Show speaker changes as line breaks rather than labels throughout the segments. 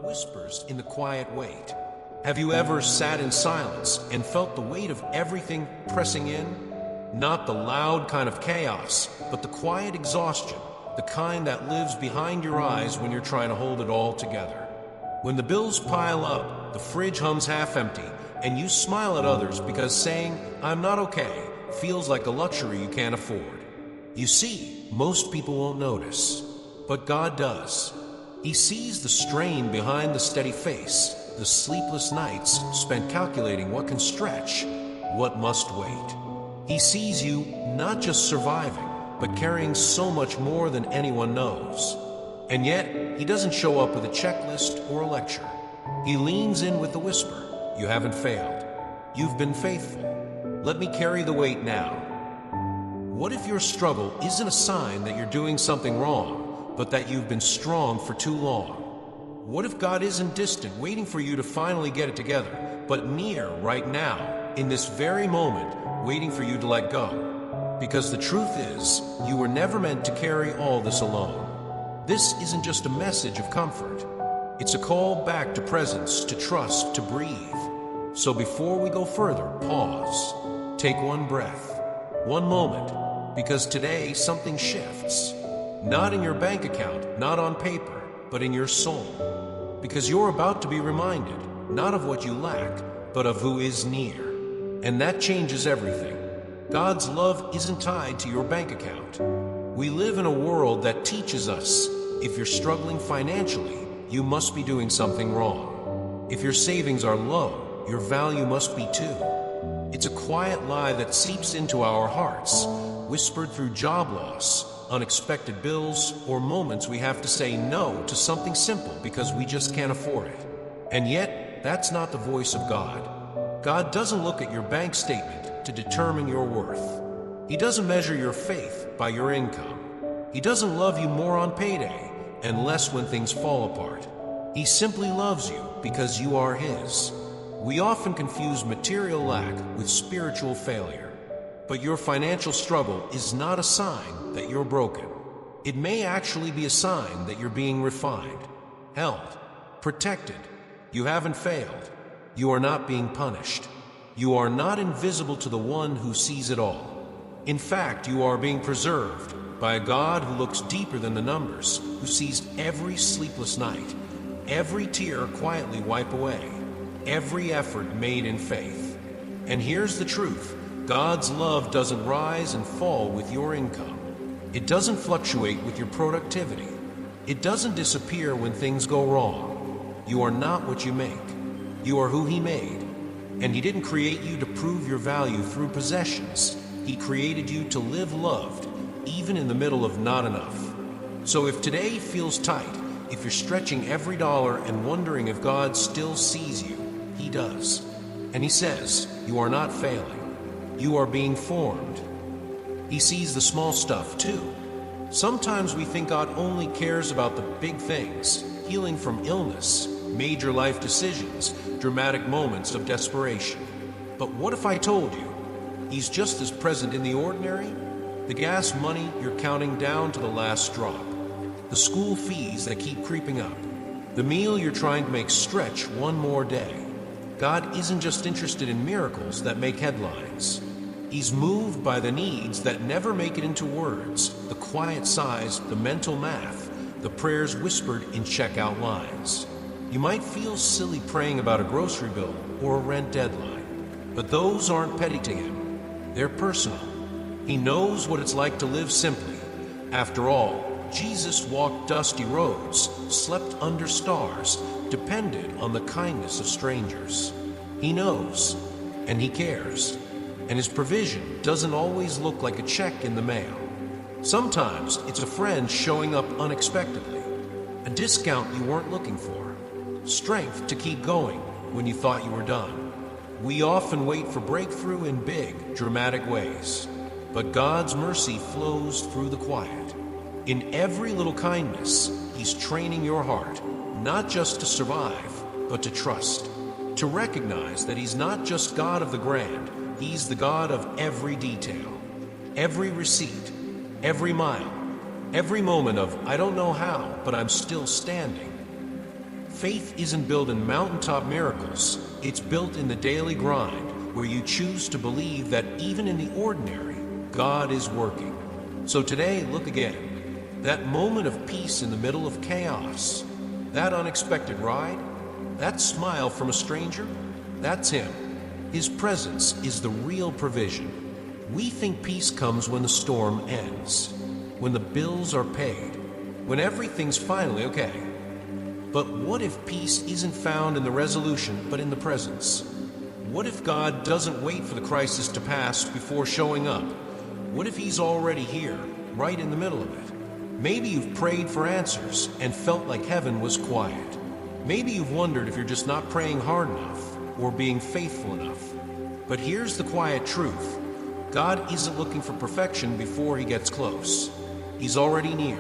whispers in the quiet wait. Have you ever sat in silence and felt the weight of everything pressing in? Not the loud kind of chaos, but the quiet exhaustion, the kind that lives behind your eyes when you're trying to hold it all together. When the bills pile up, the fridge hums half empty, and you smile at others because saying, "I'm not okay," feels like a luxury you can't afford. You see, most people won't notice, but God does. He sees the strain behind the steady face, the sleepless nights spent calculating what can stretch, what must wait. He sees you not just surviving, but carrying so much more than anyone knows. And yet, he doesn't show up with a checklist or a lecture. He leans in with the whisper, "You haven't failed. You've been faithful. Let me carry the weight now." What if your struggle isn't a sign that you're doing something wrong, but that you've been strong for too long? What if God isn't distant, waiting for you to finally get it together, but near right now, in this very moment, waiting for you to let go? Because the truth is, you were never meant to carry all this alone. This isn't just a message of comfort. It's a call back to presence, to trust, to breathe. So before we go further, pause. Take one breath, one moment, because today something shifts. Not in your bank account, not on paper, but in your soul. Because you're about to be reminded, not of what you lack, but of who is near. And that changes everything. God's love isn't tied to your bank account. We live in a world that teaches us, if you're struggling financially, you must be doing something wrong. If your savings are low, your value must be too. It's a quiet lie that seeps into our hearts, whispered through job loss, unexpected bills, or moments we have to say no to something simple because we just can't afford it. And yet, that's not the voice of God. God doesn't look at your bank statement to determine your worth. He doesn't measure your faith by your income. He doesn't love you more on payday and less when things fall apart. He simply loves you because you are His. We often confuse material lack with spiritual failure. But your financial struggle is not a sign that you're broken. It may actually be a sign that you're being refined, held, protected. You haven't failed. You are not being punished. You are not invisible to the one who sees it all. In fact, you are being preserved by a God who looks deeper than the numbers, who sees every sleepless night, every tear quietly wipe away, every effort made in faith. And here's the truth. God's love doesn't rise and fall with your income. It doesn't fluctuate with your productivity. It doesn't disappear when things go wrong. You are not what you make. You are who He made. And He didn't create you to prove your value through possessions. He created you to live loved, even in the middle of not enough. So if today feels tight, if you're stretching every dollar and wondering if God still sees you, He does. And He says, you are not failing. You are being formed. He sees the small stuff too. Sometimes we think God only cares about the big things, healing from illness, major life decisions, dramatic moments of desperation. But what if I told you, He's just as present in the ordinary? The gas money you're counting down to the last drop, the school fees that keep creeping up, the meal you're trying to make stretch one more day. God isn't just interested in miracles that make headlines. He's moved by the needs that never make it into words, the quiet sighs, the mental math, the prayers whispered in checkout lines. You might feel silly praying about a grocery bill or a rent deadline, but those aren't petty to Him. They're personal. He knows what it's like to live simply. After all, Jesus walked dusty roads, slept under stars, depended on the kindness of strangers. He knows, and He cares. And His provision doesn't always look like a check in the mail. Sometimes it's a friend showing up unexpectedly, a discount you weren't looking for, strength to keep going when you thought you were done. We often wait for breakthrough in big, dramatic ways, but God's mercy flows through the quiet. In every little kindness, He's training your heart, not just to survive, but to trust, to recognize that He's not just God of the grand, He's the God of every detail, every receipt, every mile, every moment of, I don't know how, but I'm still standing. Faith isn't built in mountaintop miracles. It's built in the daily grind, where you choose to believe that even in the ordinary, God is working. So today, look again. That moment of peace in the middle of chaos, that unexpected ride, that smile from a stranger, that's Him. His presence is the real provision. We think peace comes when the storm ends, when the bills are paid, when everything's finally okay. But what if peace isn't found in the resolution, but in the presence? What if God doesn't wait for the crisis to pass before showing up? What if He's already here, right in the middle of it? Maybe you've prayed for answers and felt like heaven was quiet. Maybe you've wondered if you're just not praying hard enough or being faithful enough. But here's the quiet truth. God isn't looking for perfection before He gets close. He's already near.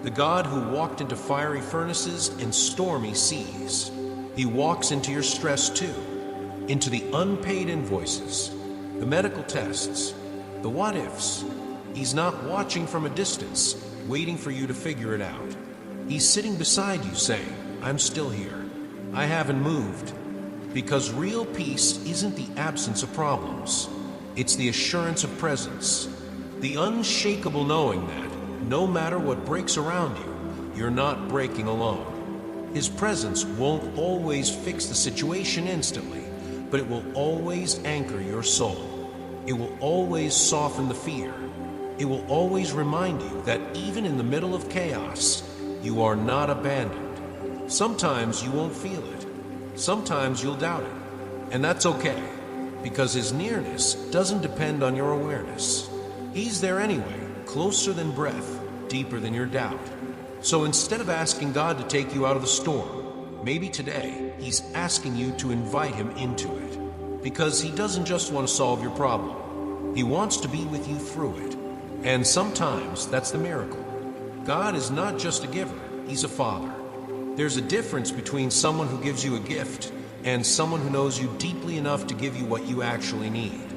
The God who walked into fiery furnaces and stormy seas. He walks into your stress too, into the unpaid invoices, the medical tests, the what-ifs. He's not watching from a distance, waiting for you to figure it out. He's sitting beside you saying, I'm still here. I haven't moved. Because real peace isn't the absence of problems. It's the assurance of presence. The unshakable knowing that, no matter what breaks around you, you're not breaking alone. His presence won't always fix the situation instantly, but it will always anchor your soul. It will always soften the fear. It will always remind you that even in the middle of chaos, you are not abandoned. Sometimes you won't feel it. Sometimes you'll doubt it. And that's okay, because His nearness doesn't depend on your awareness. He's there anyway, closer than breath, deeper than your doubt. So instead of asking God to take you out of the storm, maybe today He's asking you to invite Him into it. Because He doesn't just want to solve your problem. He wants to be with you through it. And sometimes that's the miracle. God is not just a giver, He's a Father. There's a difference between someone who gives you a gift and someone who knows you deeply enough to give you what you actually need.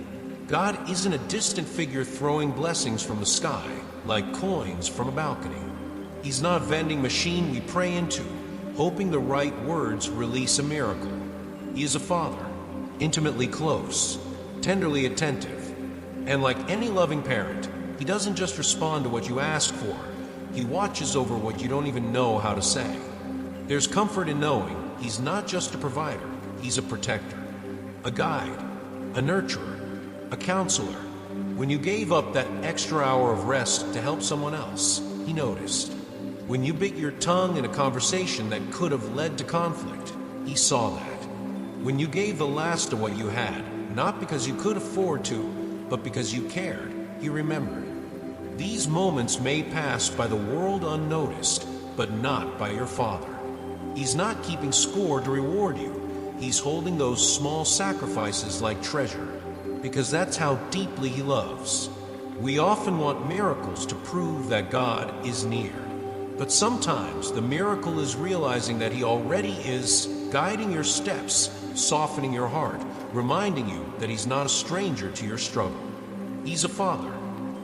God isn't a distant figure throwing blessings from the sky, like coins from a balcony. He's not a vending machine we pray into, hoping the right words release a miracle. He is a Father, intimately close, tenderly attentive. And like any loving parent, He doesn't just respond to what you ask for. He watches over what you don't even know how to say. There's comfort in knowing He's not just a provider, He's a protector, a guide, a nurturer, a counselor. When you gave up that extra hour of rest to help someone else, He noticed. When you bit your tongue in a conversation that could have led to conflict, He saw that. When you gave the last of what you had, not because you could afford to, but because you cared, He remembered. These moments may pass by the world unnoticed, but not by your Father. He's not keeping score to reward you. He's holding those small sacrifices like treasure, because that's how deeply He loves. We often want miracles to prove that God is near. But sometimes the miracle is realizing that He already is, guiding your steps, softening your heart, reminding you that He's not a stranger to your struggle. He's a Father,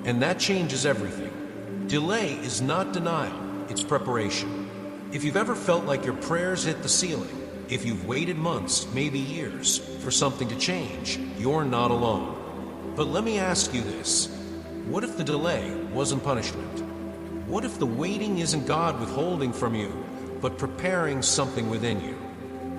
and that changes everything. Delay is not denial, it's preparation. If you've ever felt like your prayers hit the ceiling, if you've waited months, maybe years, for something to change, you're not alone. But let me ask you this. What if the delay wasn't punishment? What if the waiting isn't God withholding from you, but preparing something within you?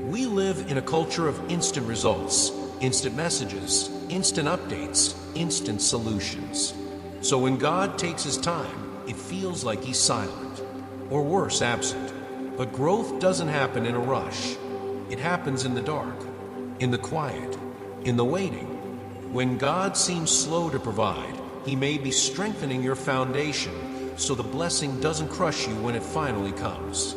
We live in a culture of instant results, instant messages, instant updates, instant solutions. So when God takes His time, it feels like He's silent, or worse, absent. But growth doesn't happen in a rush. It happens in the dark, in the quiet, in the waiting. When God seems slow to provide, He may be strengthening your foundation so the blessing doesn't crush you when it finally comes.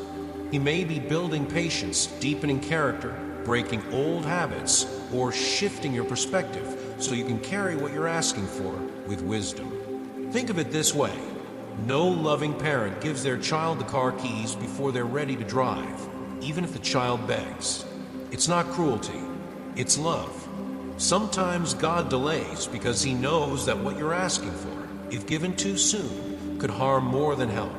He may be building patience, deepening character, breaking old habits, or shifting your perspective so you can carry what you're asking for with wisdom. Think of it this way. No loving parent gives their child the car keys before they're ready to drive, even if the child begs. It's not cruelty, it's love. Sometimes God delays because He knows that what you're asking for, if given too soon, could harm more than help.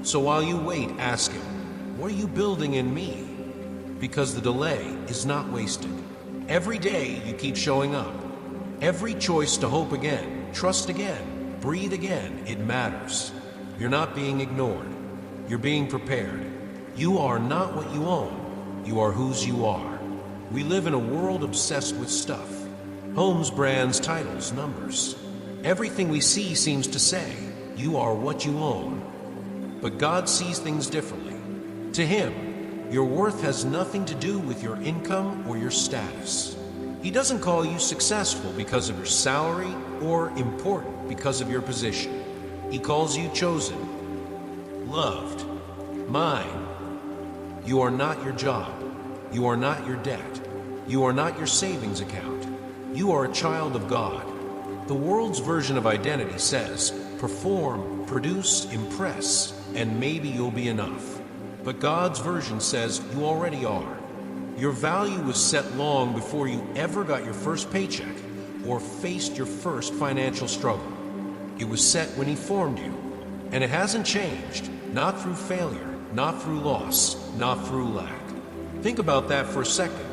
So while you wait, ask Him, what are you building in me? because the delay is not wasted. Every day you keep showing up. Every choice to hope again, trust again, breathe again, it matters. You're not being ignored. You're being prepared. You are not what you own. You are whose you are. We live in a world obsessed with stuff. Homes, brands, titles, numbers. Everything we see seems to say, you are what you own. But God sees things differently. To Him, your worth has nothing to do with your income or your status. He doesn't call you successful because of your salary or important because of your position. He calls you chosen, loved, mine. You are not your job. You are not your debt. You are not your savings account. You are a child of God. The world's version of identity says, perform, produce, impress, and maybe you'll be enough. But God's version says you already are. Your value was set long before you ever got your first paycheck or faced your first financial struggle. It was set when He formed you, and it hasn't changed, not through failure, not through loss, not through lack. Think about that for a second.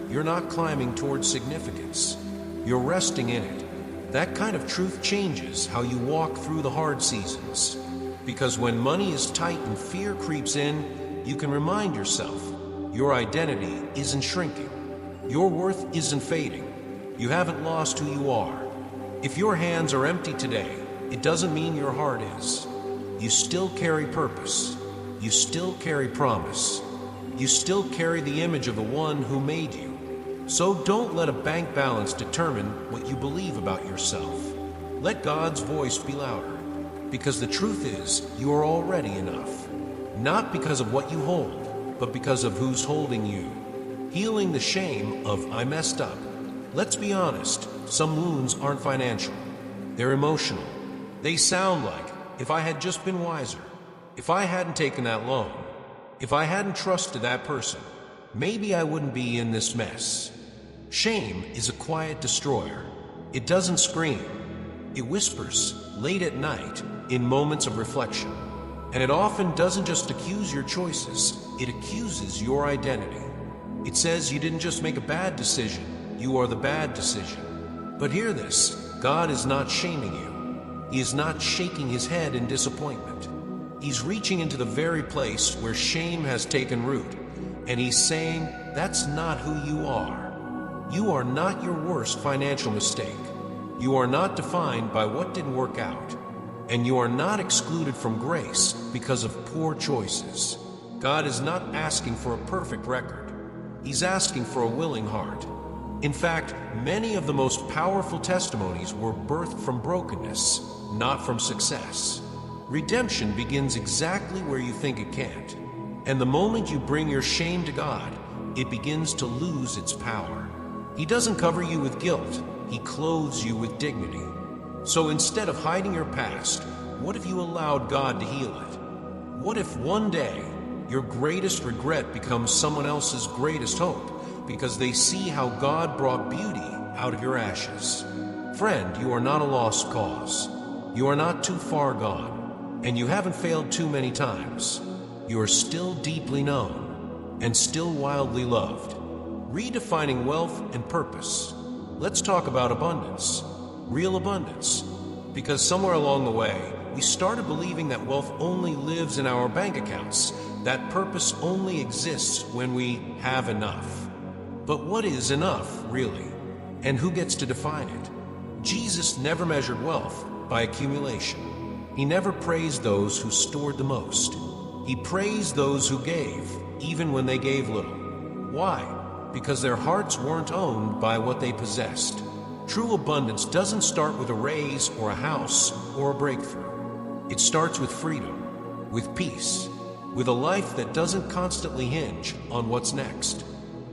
You're not climbing towards significance. You're resting in it. That kind of truth changes how you walk through the hard seasons. Because when money is tight and fear creeps in, you can remind yourself, your identity isn't shrinking. Your worth isn't fading. You haven't lost who you are. If your hands are empty today, it doesn't mean your heart is. You still carry purpose. You still carry promise. You still carry the image of the one who made you. So don't let a bank balance determine what you believe about yourself. Let God's voice be louder. Because the truth is, you are already enough. Not because of what you hold, but because of who's holding you. Healing the shame of I messed up. Let's be honest, some wounds aren't financial. They're emotional. They sound like, if I had just been wiser, if I hadn't taken that loan, if I hadn't trusted that person, maybe I wouldn't be in this mess. Shame is a quiet destroyer. It doesn't scream. It whispers late at night in moments of reflection. And it often doesn't just accuse your choices, it accuses your identity. It says you didn't just make a bad decision, you are the bad decision. But hear this, God is not shaming you. He is not shaking His head in disappointment. He's reaching into the very place where shame has taken root, and He's saying, that's not who you are. You are not your worst financial mistake. You are not defined by what didn't work out. And you are not excluded from grace because of poor choices. God is not asking for a perfect record. He's asking for a willing heart. In fact, many of the most powerful testimonies were birthed from brokenness, not from success. Redemption begins exactly where you think it can't. And the moment you bring your shame to God, it begins to lose its power. He doesn't cover you with guilt. He clothes you with dignity. So instead of hiding your past, what if you allowed God to heal it? What if one day your greatest regret becomes someone else's greatest hope because they see how God brought beauty out of your ashes? Friend, you are not a lost cause. You are not too far gone, and you haven't failed too many times. You are still deeply known and still wildly loved. Redefining wealth and purpose. Let's talk about abundance. Real abundance. Because somewhere along the way, we started believing that wealth only lives in our bank accounts, that purpose only exists when we have enough. But what is enough, really? And who gets to define it? Jesus never measured wealth by accumulation. He never praised those who stored the most. He praised those who gave, even when they gave little. Why? Because their hearts weren't owned by what they possessed. True abundance doesn't start with a raise or a house or a breakthrough. It starts with freedom, with peace, with a life that doesn't constantly hinge on what's next.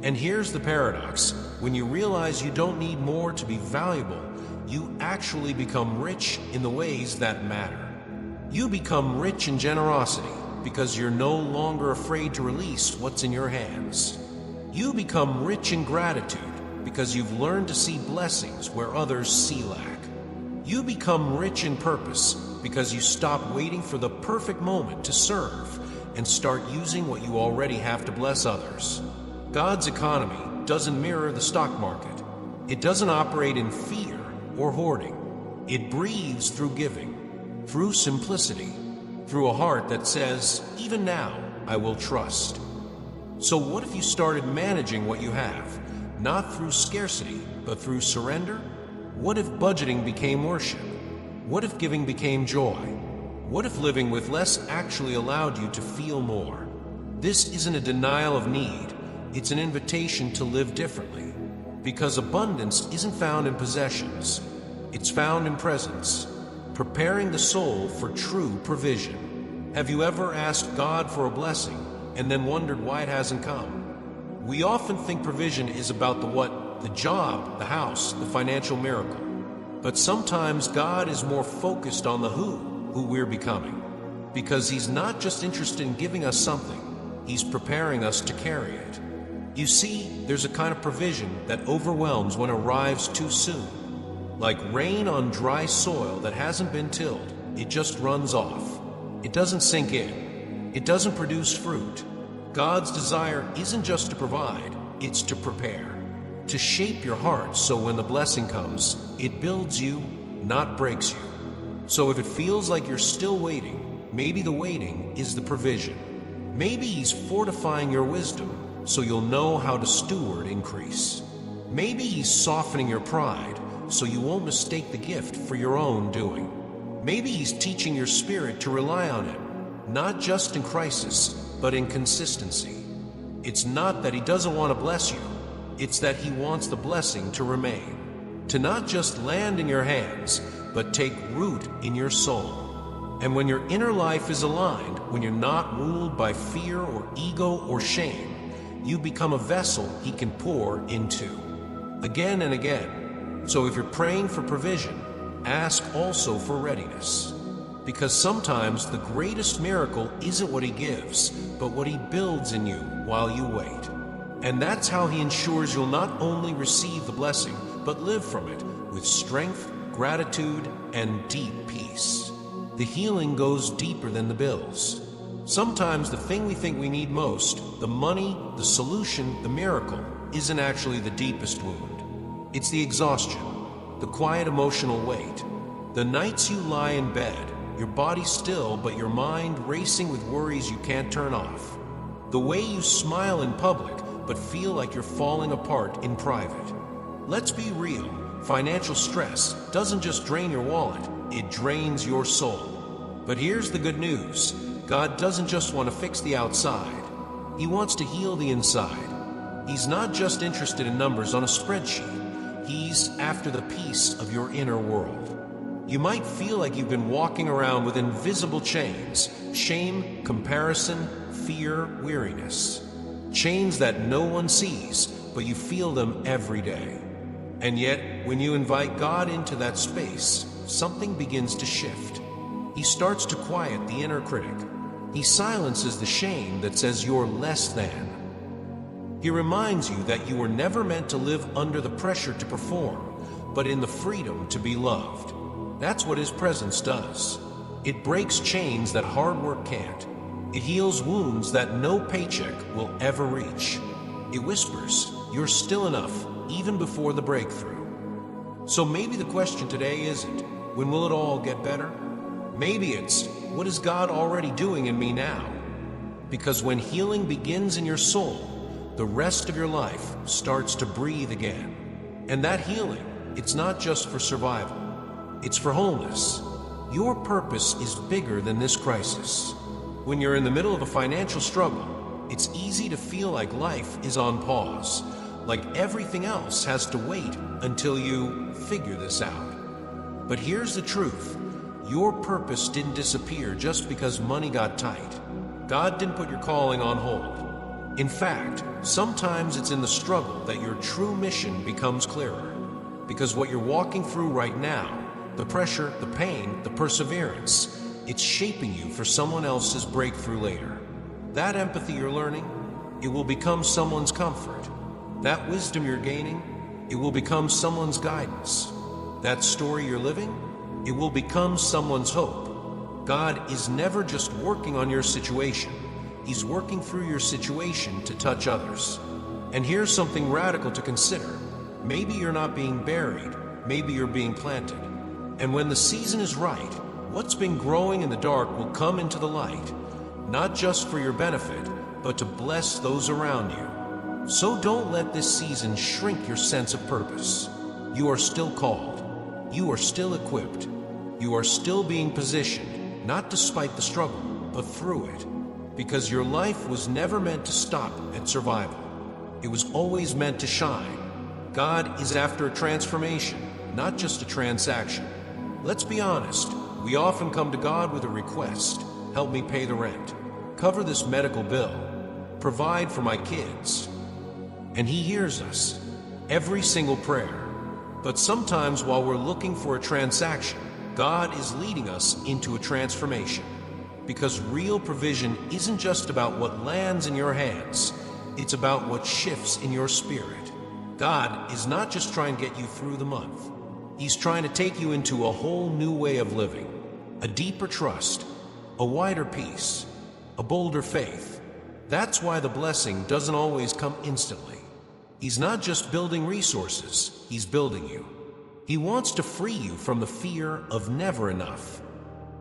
And here's the paradox. When you realize you don't need more to be valuable, you actually become rich in the ways that matter. You become rich in generosity because you're no longer afraid to release what's in your hands. You become rich in gratitude because you've learned to see blessings where others see lack. You become rich in purpose because you stop waiting for the perfect moment to serve and start using what you already have to bless others. God's economy doesn't mirror the stock market. It doesn't operate in fear or hoarding. It breathes through giving, through simplicity, through a heart that says, even now, I will trust. So what if you started managing what you have, not through scarcity, but through surrender? What if budgeting became worship? What if giving became joy? What if living with less actually allowed you to feel more? This isn't a denial of need. It's an invitation to live differently. Because abundance isn't found in possessions. It's found in presence, preparing the soul for true provision. Have you ever asked God for a blessing and then wondered why it hasn't come? We often think provision is about the what, the job, the house, the financial miracle. But sometimes God is more focused on the who we're becoming. Because He's not just interested in giving us something, He's preparing us to carry it. You see, there's a kind of provision that overwhelms when it arrives too soon. Like rain on dry soil that hasn't been tilled, it just runs off. It doesn't sink in. It doesn't produce fruit. God's desire isn't just to provide, it's to prepare. To shape your heart so when the blessing comes, it builds you, not breaks you. So if it feels like you're still waiting, maybe the waiting is the provision. Maybe He's fortifying your wisdom so you'll know how to steward increase. Maybe He's softening your pride so you won't mistake the gift for your own doing. Maybe He's teaching your spirit to rely on Him, not just in crisis, but in consistency. It's not that He doesn't want to bless you, it's that He wants the blessing to remain, to not just land in your hands, but take root in your soul. And when your inner life is aligned, when you're not ruled by fear or ego or shame, you become a vessel He can pour into, again and again. So if you're praying for provision, ask also for readiness. Because sometimes the greatest miracle isn't what He gives, but what He builds in you while you wait. And that's how He ensures you'll not only receive the blessing, but live from it with strength, gratitude, and deep peace. The healing goes deeper than the bills. Sometimes the thing we think we need most, the money, the solution, the miracle, isn't actually the deepest wound. It's the exhaustion, the quiet emotional weight. The nights you lie in bed, your body still but your mind racing with worries you can't turn off. The way you smile in public but feel like you're falling apart in private. Let's be real, financial stress doesn't just drain your wallet, it drains your soul. But here's the good news. God doesn't just want to fix the outside. He wants to heal the inside. He's not just interested in numbers on a spreadsheet. He's after the peace of your inner world. You might feel like you've been walking around with invisible chains, shame, comparison, fear, weariness. Chains that no one sees, but you feel them every day. And yet, when you invite God into that space, something begins to shift. He starts to quiet the inner critic. He silences the shame that says you're less than. He reminds you that you were never meant to live under the pressure to perform, but in the freedom to be loved. That's what His presence does. It breaks chains that hard work can't. It heals wounds that no paycheck will ever reach. It whispers, you're still enough, even before the breakthrough. So maybe the question today isn't, when will it all get better? Maybe it's, what is God already doing in me now? Because when healing begins in your soul, the rest of your life starts to breathe again. And that healing, it's not just for survival. It's for wholeness. Your purpose is bigger than this crisis. When you're in the middle of a financial struggle, it's easy to feel like life is on pause, like everything else has to wait until you figure this out. But here's the truth. Your purpose didn't disappear just because money got tight. God didn't put your calling on hold. In fact, sometimes it's in the struggle that your true mission becomes clearer. Because what you're walking through right now, the pressure, the pain, the perseverance, it's shaping you for someone else's breakthrough later. That empathy you're learning, it will become someone's comfort. That wisdom you're gaining, it will become someone's guidance. That story you're living, it will become someone's hope. God is never just working on your situation. He's working through your situation to touch others. And here's something radical to consider. Maybe you're not being buried, maybe you're being planted. And when the season is right, what's been growing in the dark will come into the light, not just for your benefit, but to bless those around you. So don't let this season shrink your sense of purpose. You are still called. You are still equipped. You are still being positioned, not despite the struggle, but through it. Because your life was never meant to stop at survival. It was always meant to shine. God is after a transformation, not just a transaction. Let's be honest, we often come to God with a request. Help me pay the rent. Cover this medical bill. Provide for my kids. And He hears us, every single prayer. But sometimes while we're looking for a transaction, God is leading us into a transformation. Because real provision isn't just about what lands in your hands, it's about what shifts in your spirit. God is not just trying to get you through the month. He's trying to take you into a whole new way of living, a deeper trust, a wider peace, a bolder faith. That's why the blessing doesn't always come instantly. He's not just building resources, He's building you. He wants to free you from the fear of never enough,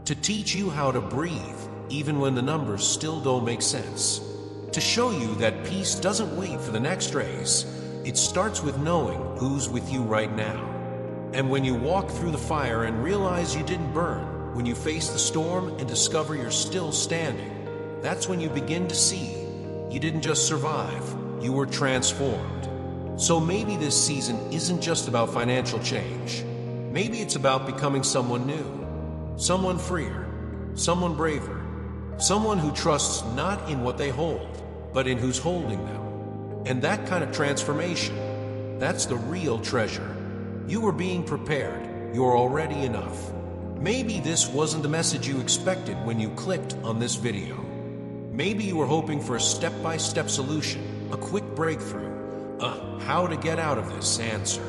to teach you how to breathe even when the numbers still don't make sense, to show you that peace doesn't wait for the next raise. It starts with knowing who's with you right now. And when you walk through the fire and realize you didn't burn, when you face the storm and discover you're still standing, that's when you begin to see you didn't just survive, you were transformed. So maybe this season isn't just about financial change. Maybe it's about becoming someone new, someone freer, someone braver, someone who trusts not in what they hold, but in who's holding them. And that kind of transformation, that's the real treasure. You were being prepared. You're already enough. Maybe this wasn't the message you expected when you clicked on this video. Maybe you were hoping for a step-by-step solution, a quick breakthrough, a how to get out of this answer.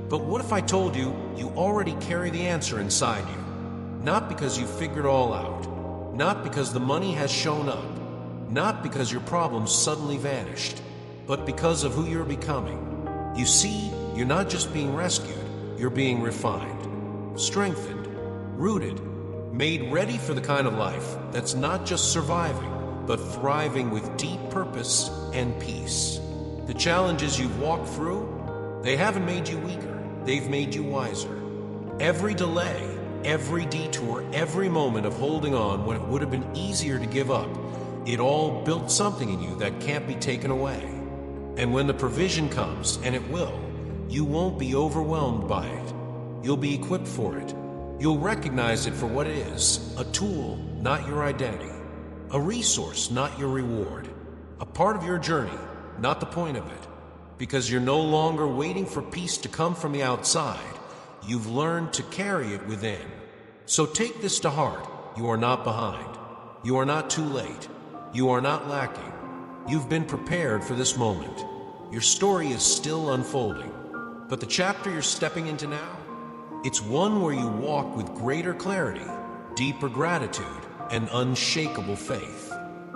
But what if I told you you already carry the answer inside you? Not because you figured it all out, not because the money has shown up, not because your problems suddenly vanished, but because of who you're becoming. You see, you're not just being rescued, you're being refined, strengthened, rooted, made ready for the kind of life that's not just surviving, but thriving with deep purpose and peace. The challenges you've walked through, they haven't made you weaker, they've made you wiser. Every delay, every detour, every moment of holding on when it would have been easier to give up, it all built something in you that can't be taken away. And when the provision comes, and it will, you won't be overwhelmed by it. You'll be equipped for it. You'll recognize it for what it is, a tool, not your identity. A resource, not your reward. A part of your journey, not the point of it. Because you're no longer waiting for peace to come from the outside. You've learned to carry it within. So take this to heart. You are not behind. You are not too late. You are not lacking. You've been prepared for this moment. Your story is still unfolding. But the chapter you're stepping into now, it's one where you walk with greater clarity, deeper gratitude, and unshakable faith.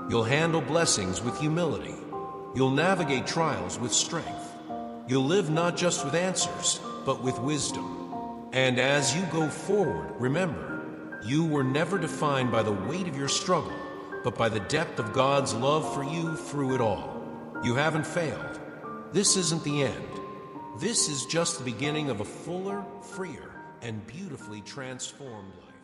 You'll handle blessings with humility. You'll navigate trials with strength. You'll live not just with answers, but with wisdom. And as you go forward, remember, you were never defined by the weight of your struggle, but by the depth of God's love for you through it all. You haven't failed. This isn't the end. This is just the beginning of a fuller, freer, and beautifully transformed life.